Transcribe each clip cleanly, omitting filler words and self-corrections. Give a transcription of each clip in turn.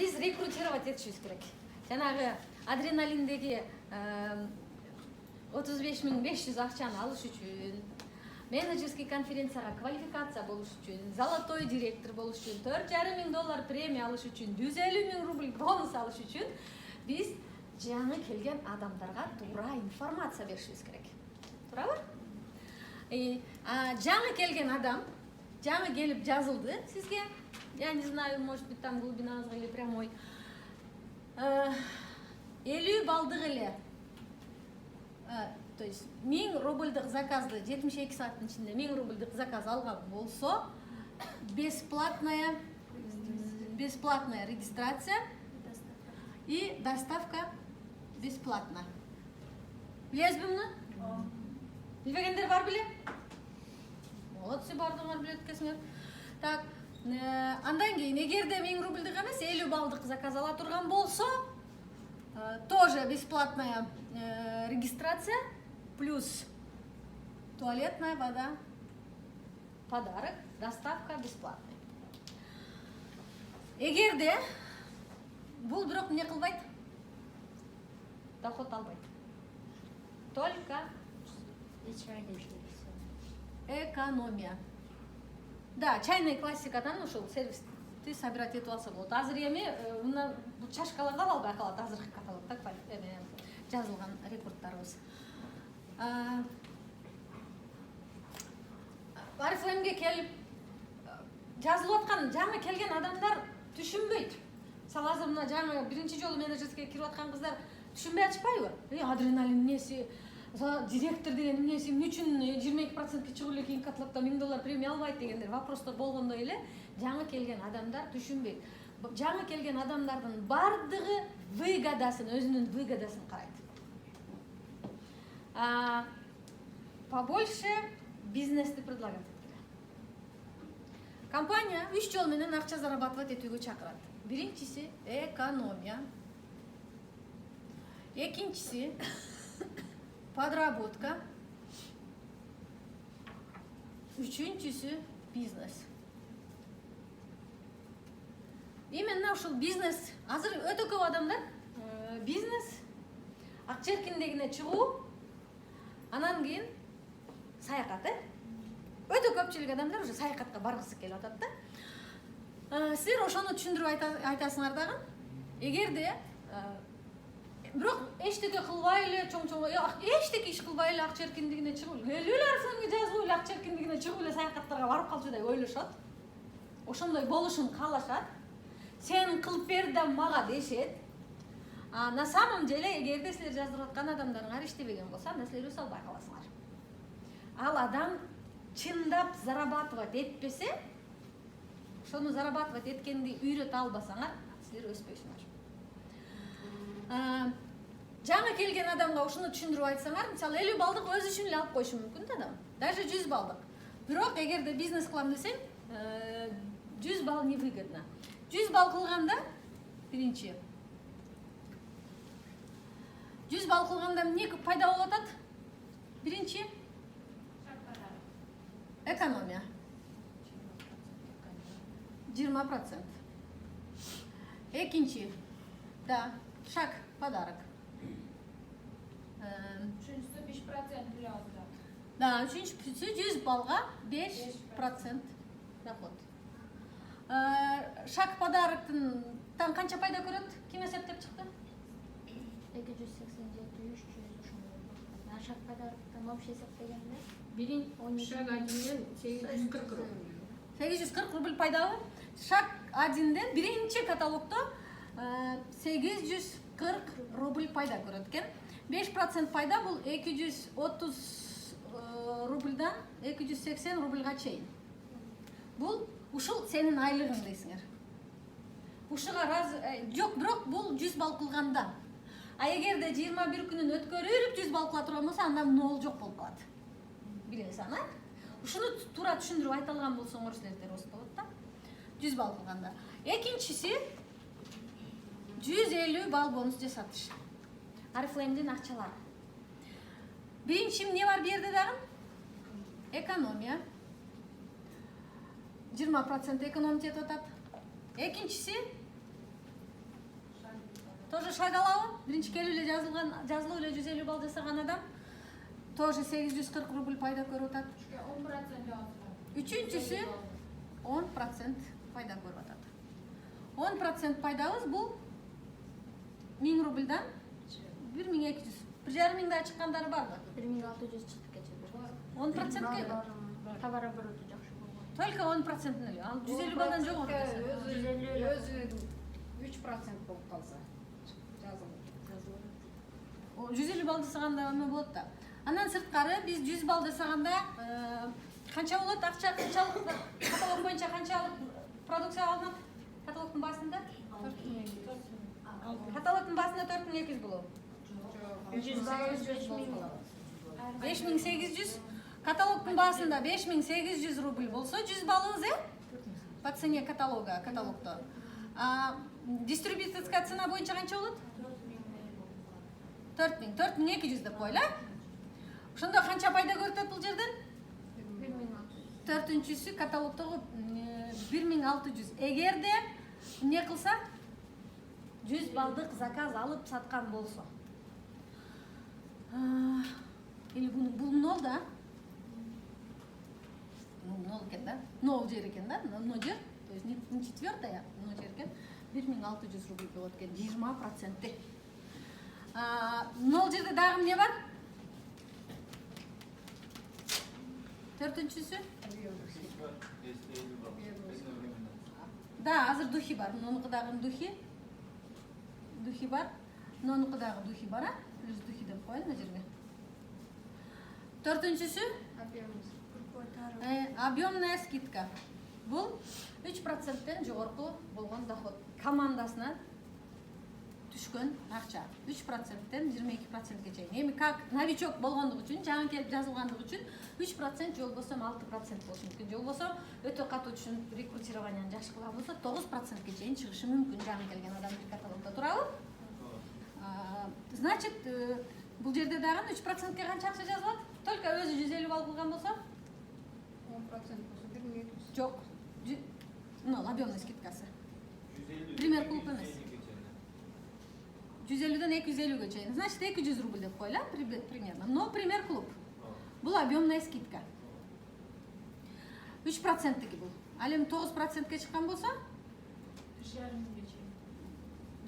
Biz рекрутировать етішіміз керек. Жаңағы адреналиндегі 35.500 ақшаны алыш үшін, менеджерский конференцияға квалификация болуш үшін, золотой директор болуш үшін, $4,500 премия алыш үшін, 150.000 рубль бонус алыш үшін, біз жаңы келген адамдарға тура информация берішіміз керек. Тура бар? Жаңы келген адам, жаңы келіп жазылды сізге, я не знаю, может быть, там глубина или прямой, 50 балдық еле, то есть 1000 рубльдық заказды 72 сағаттың ішінде 1000 рубльдық заказ алған болса, бесплатная регистрация и доставка бесплатна. Білесіз бұны? Білбегендер бар біле? Молодцы, бардыңар біледі кесіңер. Так, андан кейін, егерде 1000 рубльдік емес, 50 балдық заказ ала тұрған болса, тоже бесплатная регистрация, плюс туалетная вода, подарок, доставка бесплатная. Егерде бұл бұрық не қылбайды? Доход албайды. Только экономия. Да, чайный классикадан ушел сервис ты собирать етіп алса болады. Азыр еме, чашкаларда албай қалады, азырғы каталог, так жазылған рекордтарымыз. Арифлемге келіп, жазылып отқан, жаңа келген адамдар түшінбейді. Сал азыр мына жаңа бірінші жолы менеджерске кіріп отқан қыздар түшінбей атышпай ба? Адреналин несі, директор деген несі, мүчін 22%-ке шығылы кейін каталогта $1000 премия албайды дегендер вопростар болғанда еле, жаңа келген адамдар түшінбейді. Жаңа келген адамдардың бардығы выгодасын, өзінің выгодасын қарайды. Побольше бизнесті предлагать еткілі. Компания 3 жолменен ақша зарабатывать етуге чақырады. Біріншісі экономия, екіншісі подработка, үшіншісі бизнес. Именно ушул бизнес, азыр өтө көп адамдар бизнес акча эркиндигине чыгуу, анан кийин саякат, өтө көпчүлүк адамдар уже саякатка баргысы келип атат да. Силер ошону түшүндүрүп айтасыңар дагы. Эгерде бирок эчтеке кылбай эле, чоң-чоң, эчтеке иш кылбай эле акча эркиндигине чыгуу, эле арфонго жазып эле акча эркиндигине чыгып эле саякаттарга барып калчу деп ойлошот. Ошондой болушун каалашат. Сен кылып бер да мага дешет. На самом деле, эгерде силер жаздырып аткан адамдарыңар иштебеген болсо, анда силер өз албай каласыңар. Ал адам чындап зарабатывать этпесе, ошону зарабатывать эткенди үйрөтө албасаңар, силер өспөйсүңөр. Жаңа келген адамга ушуну түшүндүрүп айтсаңар, мисалы 50 балдык өз үчүн эле алып коюшу мүмкүн да адам. Даже 100 балдык. Бирок эгерде бизнес кылам десең, 100 балл невыгодно. 100 балл кылганда, биринчи. 100 балл кылганда эмне пайда болуп атат? Биринчи экономия. 20%. Экинчи, да, шаг, подарок. Üçüncüsü 5% bile azdı. Да, üçüncüsü 100 балга 5% доход. Шаг подароктан канча пайда көрөт? Ким эсептеп чыкты? 287, 300 ошондой. Шаг подароктан вообще эсептегенде Шаг 1'den 840 рубль. 840 рубль пайдабы? Шаг 1'ден биринчи каталогто 840 рубль пайда көрөт экен. 5% пайда бул 230 рубльдан 280 рубльга чейин. Бул ушул сенин айлыгың дейсиңер. Ушуга жок, бирок бул 100 балл кылганда. Эгерде 21 күнүн өткөрүп 100 балл кыла турган болсо, анда нол жок болуп калат. Билесиң, ушуну туура түшүндүрүп айта алган болсоңор силердер ос болот да. 100 балл кылганда. Экинчиси 150 балл бонус жасатыш. Арифлеймдин акчалары. Биринчи эмне бар бу жерде дагы? Экономия. 20% экономия етіп атат. Екіншісі тоже шагалабы биринчи келип эле жазылып эле 150 балл жасаган адам тоже 840 рубль пайда көрүп атат. 10% жазылат. Үчүнчүсү 10% пайда көрүп атат. 10% пайдабыз бул 1000 рубльдан 1200. 1,5 миңден чыккандары барбы? 1600 чыкты кече. 10%ке Товар обороты жакшы болгон. только 10% эле. Ал 150 балдан жогору. Өзү 3% болуп калса жазылып. 150 балл жасаганда эме болот да. Андан сырткары биз 100 балл жасаганда канча болот? Акча канчалык каталог боюнча канчалык продукция алынат? Каталогдун башында? Каталогдун башында 4200 болот. 5800. Каталогдун башында 5800 рубль болсо 100 баллыбыз, по цене каталогда. Дистрибьюторская цена боюнча канча болот? 4000. 4200 деп койла. Ошондо канча пайда көрүп атат бул жерден? 4-чүсү каталогдогу 1600. Эгерде эмне кылса 100 балдык заказ алып саткан болсо. Или бул нол да? Нол экен да? Нол жер экен да? Нол жер. То есть не четвертая, нол жер экен. 1600 рубль болот экен. 20%. Нол жерде дагы эмне бар? 4-чүсү? Да, азыр духи бар. Мунунку дагы духи. Духи бар. Мунунку дагы духи бар, а? Плюс духи деп коеюн мына жерге. 4-чүсү? Объемная скидка. Бул 3%тен жогорку болгон доход. Командасына түшкөн акча. 3%тен 22%ге чейин. Эми как новичок болгондугу үчүн, жаңы келип жазылгандыгы үчүн 3% же болбосо 6% болушу мүмкүн. Же болбосо өтө катуу түшүнүп рекрутированияны жакшы кылган болсо 9%ге чейин чыгышы мүмкүн жаңы келген адам бир каталогдо турабы? Значит, бул жерде дагы 3%ге канча акча жазылат? Только өзү 150 балл кылган болсо? 10% болсо 1200. Жок. Ну, объемный скидкасы. Пример клуб эмес. 150-ден 250-ге чейин. Значит, 200 рубль деп койла примерно. Но пример клуб. Бул объемная скидка. 3%-ки бул. Ал эми 9%ке чыккан болсо? 1,5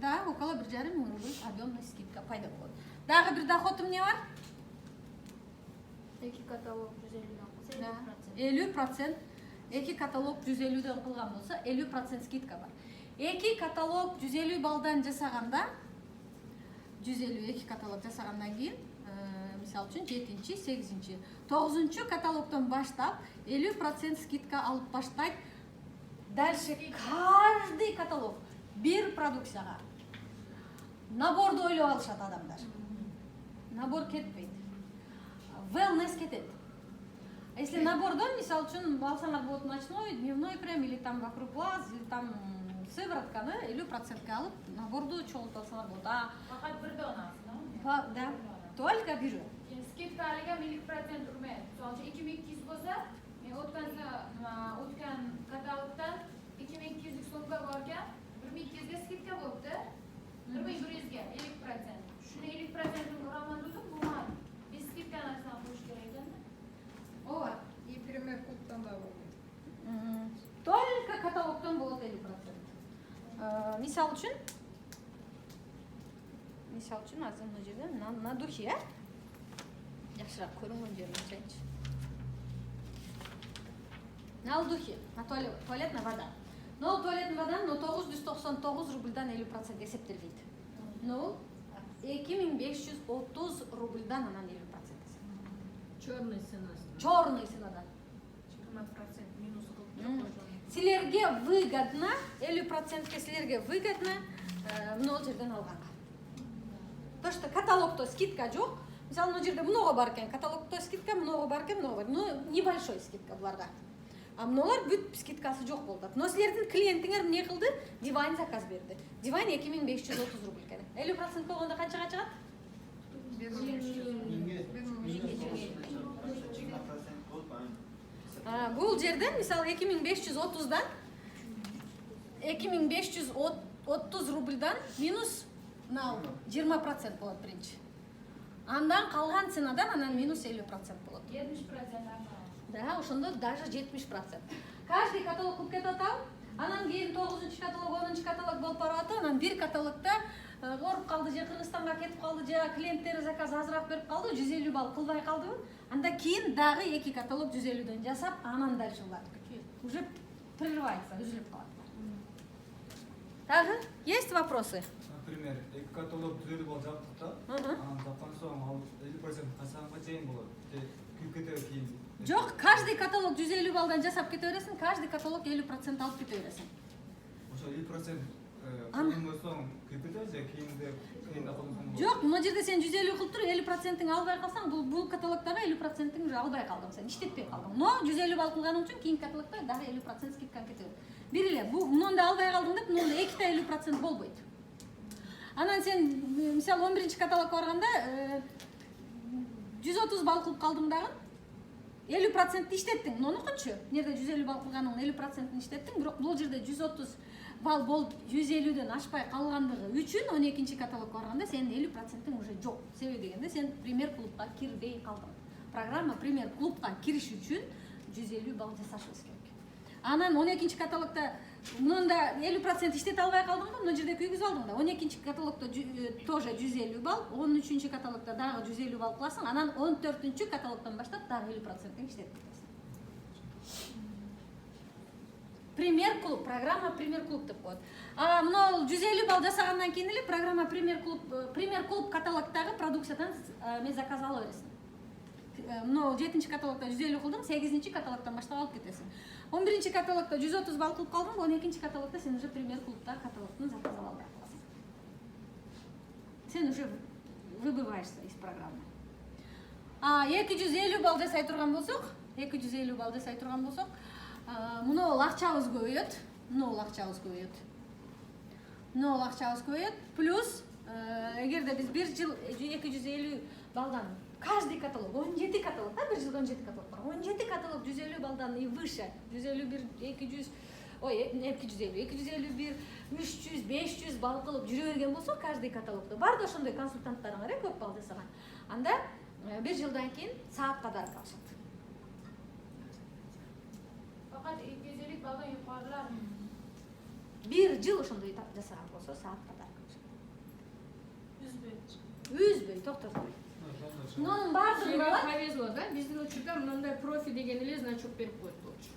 Да, около 1,5 миң рубль объемная скидка пайда болот. Дагы бир доход эмне бар? Эки каталог 150-дан 50%. Эки каталог 150-ден кылган болсо 50% скидка бар. Эки каталог 150 балдан жасаганда 150 эки каталог жасагандан кийин, мисалы үчүн 7-чи, 8-чи, 9-чу каталогдон баштап 50% скидка алып баштайт. Дальше каждый каталог бир продукцияга наборду ойлоп алышат адамдар. Набор кетпейт. Wellness кетет. Если набордон, мисалы үчүн алсаңар болот ночной, дневной крем или там вокруг глаз, или там сыворотканы 50%ке алып наборду чогултуп алсаңар болот. Фақат бир донасы, Да, только бири. Скидка алыга 50% урмат. Мисалы үчүн 2200 болсо, мен o'tgan katalogdan 2200 so'mga borgan, 1200 ga skidka bo'libdi. 1100 ga 50%. Shuni 50%ni uraman dedim, bo'lmadi. Biz skidka narsani qo'yish kerak ekanda. Ооба. И пример клубтан да болот. Только каталогдон болот 50%. Мисал үчүн азыр мына жерде на духе, жакшыраак көрүнгөн жерин ачайынчы. На духе, на туалетная вода. Но туалетная вода 999 рубльдан 50% эсептелбейт. Но 2530 рубльдан анан 50%. Черный ценасы. Черный ценадан. 20% минус кылып. Силерге выгодно, 50%ке силерге выгодно много жерден алганга. То, что каталогто скидка жок. Мисалы, мына жерде много бар экен, каталогто скидка много бар экен, много бар. Но небольшой скидка буларга. А многолар бүт скидкасы жок болду. Но силердин клиентиңер эмне кылды? Диван заказ берди. Диван 2530 рубль экен. 50% болгондо канчага чыгат? Бул жерден мисалы 2530дан 2530 рубльдан минус мынау 20% болот биринчи. Андан калган ценадан анан минус 50% болот. 70%. Да, ошондо даже 70%. Каждый каталог кылып кетип атабы. Анан кийин 9-чу каталог, 10-чу каталог болуп барып атат. Анан бир каталогда ооруп калды же Кыргызстанга кетип калды же клиенттери заказ азыраак берип калды, 150 балл кылбай калдыбы. Анда кийин дагы 2 каталог 150дөн жасап, анан дальше улат. Уже прерывается, үзүлүп калат. Дагы есть вопросы? Например, эки каталог 150 балл жаптык да. Анан жапкан соң ал 50% касаңга чейин болот. Күйүп кетеби кийин? Жок, каждый каталог 150 баллдан жасап кете бересиң, каждый каталог 50% алып кете бересиң. Ошо 50% кылган соң күйүп кетеби же кийин акылың? Жок, мына жерде сен 150 кылып туруп 50%-ing албай калсаң, бул каталогдагы 50%-ing уже албай калдың, сен иштетпей калдың. Но 150 балл кылганың үчүн кийинки каталогда дагы 50% скидканы кетет. Бир эле, бул мында албай калдың деп, мында 2-те 50% болбойт. Анан сен мисалы 11-чи каталогко барганда 130 балл кылып калдың дагы 50% иштеттиң. Мынунукучу, нерде 150 балл кылганыңдын 50% иштеттиң, бирок бул жерде 130 балл болуп 150дөн ашпай калгандыгы үчүн 12-чи каталогко барганда сенин 50%-ing уже жок. Себеби дегенде сен премьер клубка кирбей калдың. Программа премьер клубка кириш үчүн 150 балл жасашыбыз керек. Анан 12-чи каталогда мында 50% иштете албай калдың да, мына жерде күйгүзүп алдың да. 12-чи каталогда тоже 150 балл, 13-чү каталогда дагы 150 балл кыласың, анан 14-чү каталогдон баштап дагы 50% иштетип кетесиң. Премьер клуб, программа премьер клуб деп коет. Мына 150 балл жасагандан кийин эле программа премьер клуб каталогдагы продукциядан мен заказ ала бересиң. Мына 7-чи каталогда 150 кылдың, 8-чи каталогдон баштап алып кетесиң. 11-чи каталогда 130 балл кылып калдың, 12-чи каталогда сен уже премьер клубта каталогдун заказ ала албай каласың. Сен уже выбываешься из программы. 250 балл жасай турган болсок, мына акчабыз көбөйөт. Плюс эгерде биз бир жыл 250 балдан каждый каталог 17 каталог, бир жылда 17 каталог бар. 17 каталог 150 балдан и выше. 151, 200, 251, 300, 500 балл кылып жүрө берген болсо, каждый каталогдо бар да ошондой консультанттарың бар, көп балл жасаган. Анда бир жылдан кийин саатка дарып алышат. Fakat 250 baldan yukarılar. Бир жыл ошондой жасаган болсо, саатка дарып алышат. Үзбөй, токтотпой. Мунун баардыгында Повезло, да? Биздин учурда мындай профи деген эле значок берип коет болчу.